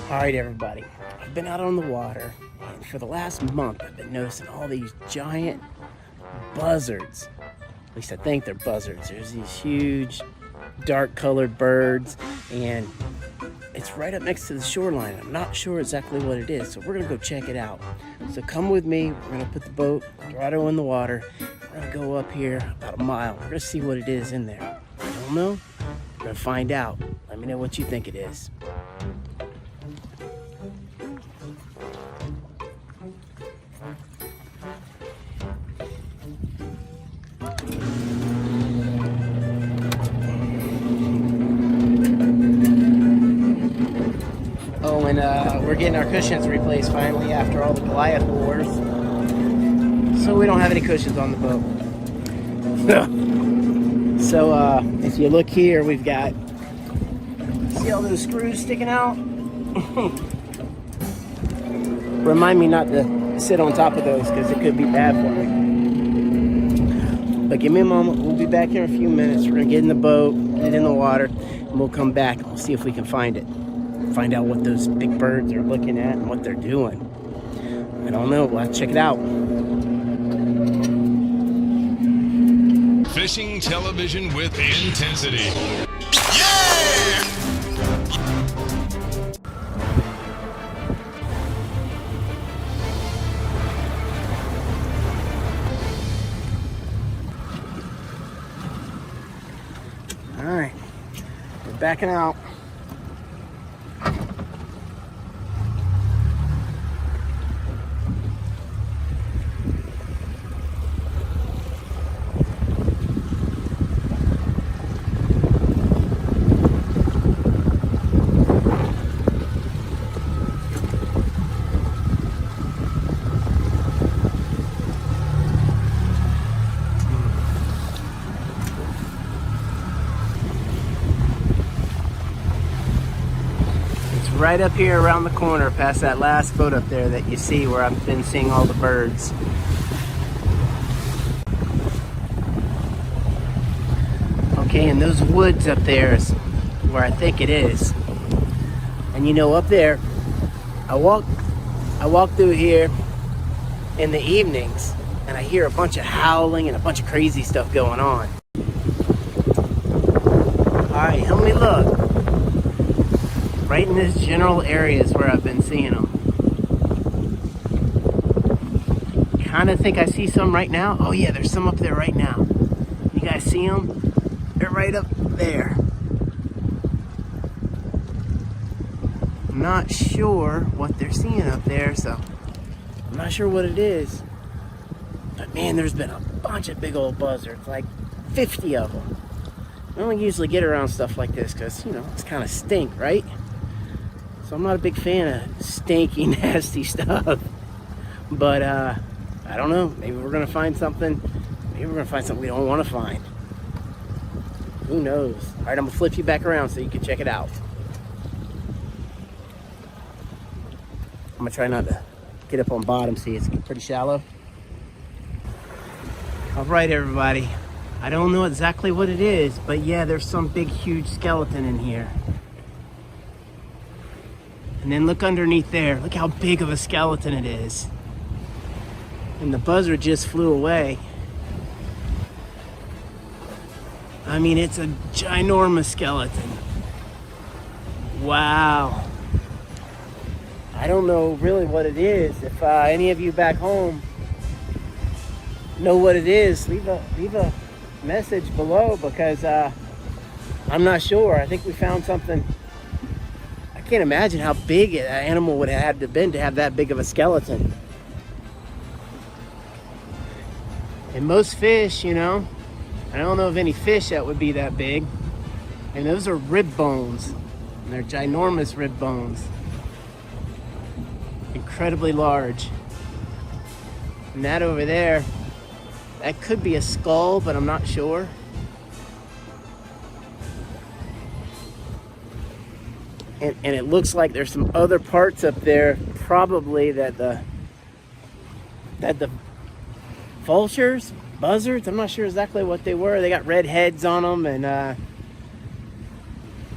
All right, everybody, I've been out on the water, and for the last month, I've been noticing all these giant buzzards. At least I think they're buzzards. There's these huge, dark-colored birds, and it's right up next to the shoreline. I'm not sure exactly what it is, so we're gonna go check it out. So come with me. We're gonna put the boat, Dorado, in the water. We're gonna go up here about a mile. We're gonna see what it is in there. I don't know. We're gonna find out. Let me know what you think it is. Oh, and we're getting our cushions replaced finally after all the Goliath wars. So we don't have any cushions on the boat. So if you look here, we've got, see all those screws sticking out? Remind me not to sit on top of those because it could be bad for me. But give me a moment. We'll be back here in a few minutes. We're gonna get in the boat, get it in the water, and we'll come back and we'll see if we can find it. Find out what those big birds are looking at and what they're doing. I don't know. We'll have to check it out. Fishing television with intensity. Yeah! All right, we're backing out. Right up here around the corner past that last boat up there that you see where I've been seeing all the birds. Okay, and those woods up there is where I think it is. And you know, up there, I walk through here in the evenings and I hear a bunch of howling and a bunch of crazy stuff going on. All right, help me look. Right in this general area is where I've been seeing them. Kind of think I see some right now. Oh yeah, there's some up there right now. You guys see them? They're right up there. I'm not sure what they're seeing up there, so I'm not sure what it is. But man, there's been a bunch of big old buzzards, like 50 of them. I don't usually get around stuff like this because, you know, it's kind of stink, right? So I'm not a big fan of stinky, nasty stuff. But I don't know. Maybe we're gonna find something. Maybe we're gonna find something we don't want to find. Who knows? All right, I'm gonna flip you back around so you can check it out. I'm gonna try not to get up on bottom. See, it's pretty shallow. All right, everybody. I don't know exactly what it is, but yeah, there's some big, huge skeleton in here. And then look underneath there. Look how big of a skeleton it is. And the buzzard just flew away. I mean, it's a ginormous skeleton. Wow. I don't know really what it is. If any of you back home know what it is, leave a message below because I'm not sure. I think we found something. I can't imagine how big an animal would have had to have been to have that big of a skeleton. And most fish, you know, I don't know of any fish that would be that big. And those are rib bones. And they're ginormous rib bones. Incredibly large. And that over there, that could be a skull, but I'm not sure. And it looks like there's some other parts up there, probably that the vultures, buzzards, I'm not sure exactly what they were. They got red heads on them and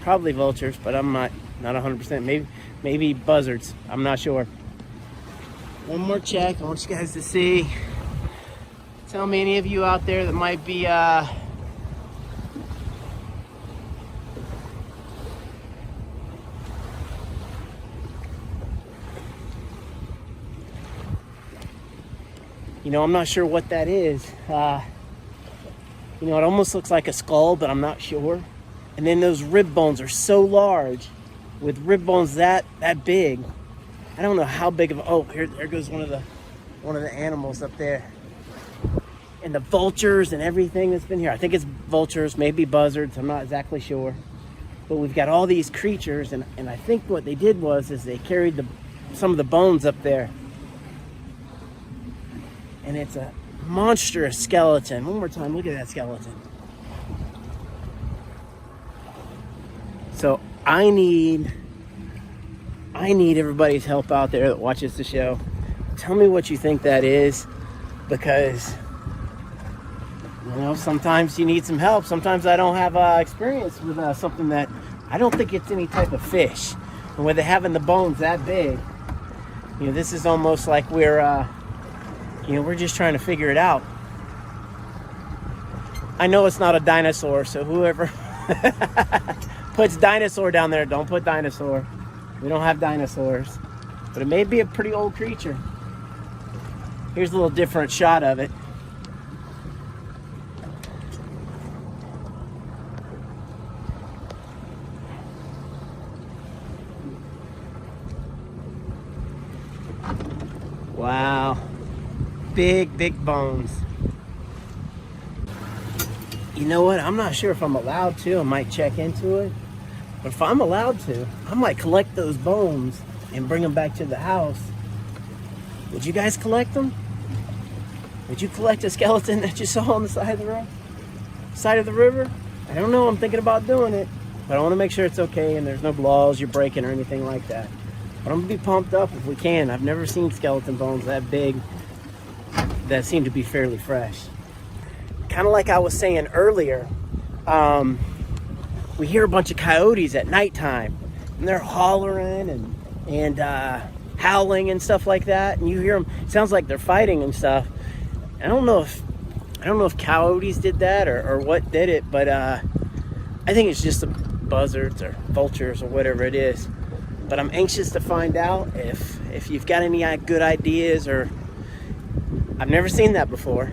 probably vultures, but I'm not Not 100%. Maybe buzzards. I'm not sure. One more check. I want you guys to see. Tell me any of you out there that might be you know, I'm not sure what that is. You know, it almost looks like a skull, but I'm not sure. And then those rib bones are so large, with rib bones that big. I don't know how big of. Oh, there goes one of the animals up there. And the vultures and everything that's been here. I think it's vultures, maybe buzzards. I'm not exactly sure. But we've got all these creatures, and I think what they did was they carried some of the bones up there. And it's a monstrous skeleton. One more time, look at that skeleton. So I need everybody's help out there that watches the show. Tell me what you think that is, because you know, sometimes you need some help. Sometimes I don't have experience with something that I don't think it's any type of fish. And with it having the bones that big, you know, this is almost like we're just trying to figure it out. I know it's not a dinosaur, so whoever puts dinosaur down there, don't put dinosaur. We don't have dinosaurs. But it may be a pretty old creature. Here's a little different shot of it. Wow. Big bones. You know what? I'm not sure if I'm allowed to. I might check into it. But if I'm allowed to, I might collect those bones and bring them back to the house. Would you guys collect them? Would you collect a skeleton that you saw on the side of the river? I don't know. I'm thinking about doing it. But I want to make sure it's okay and there's no laws you're breaking or anything like that. But I'm going to be pumped up if we can. I've never seen skeleton bones that big that seem to be fairly fresh. Kind of like I was saying earlier, we hear a bunch of coyotes at nighttime, and they're hollering and howling and stuff like that. And you hear them. It sounds like they're fighting and stuff. I don't know if coyotes did that or what did it, but I think it's just the buzzards or vultures or whatever it is. But I'm anxious to find out if you've got any good ideas, or I've never seen that before.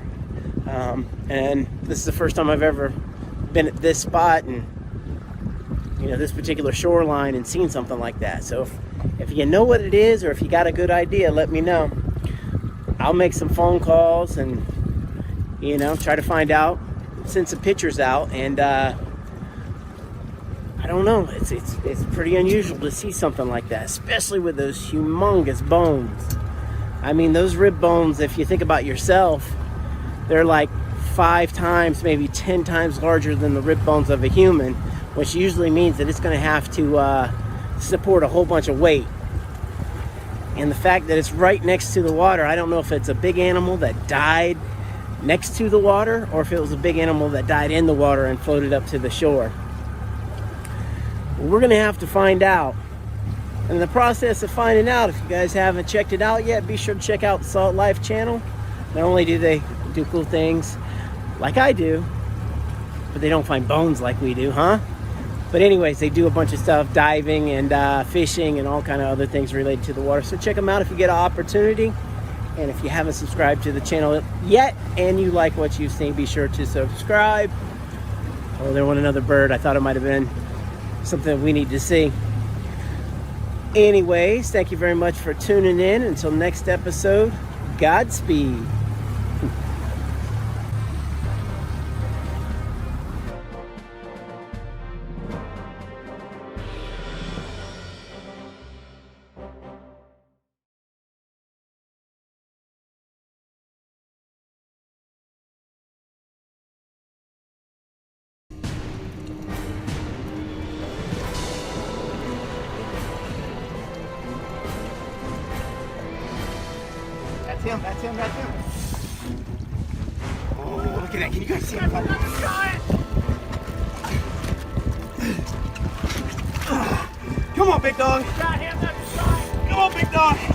And this is the first time I've ever been at this spot and, you know, this particular shoreline and seen something like that. So if you know what it is, or if you got a good idea, let me know. I'll make some phone calls and, you know, try to find out, send some pictures out, and I don't know. It's pretty unusual to see something like that, especially with those humongous bones. I mean, those rib bones, if you think about yourself, they're like 5 times, maybe 10 times larger than the rib bones of a human, which usually means that it's going to have to support a whole bunch of weight. And the fact that it's right next to the water, I don't know if it's a big animal that died next to the water, or if it was a big animal that died in the water and floated up to the shore. We're going to have to find out. And in the process of finding out, if you guys haven't checked it out yet, be sure to check out the Salt Life channel. Not only do they do cool things like I do, but they don't find bones like we do, huh? But anyways, they do a bunch of stuff, diving and fishing and all kind of other things related to the water. So check them out if you get an opportunity. And if you haven't subscribed to the channel yet and you like what you've seen, be sure to subscribe. Oh, there went another bird. I thought it might have been something we need to see. Anyways, thank you very much for tuning in. Until next episode, Godspeed. That's him. Oh, look at that. Can you guys see him? Come on, big dog. Got him, that's right. Come on, big dog.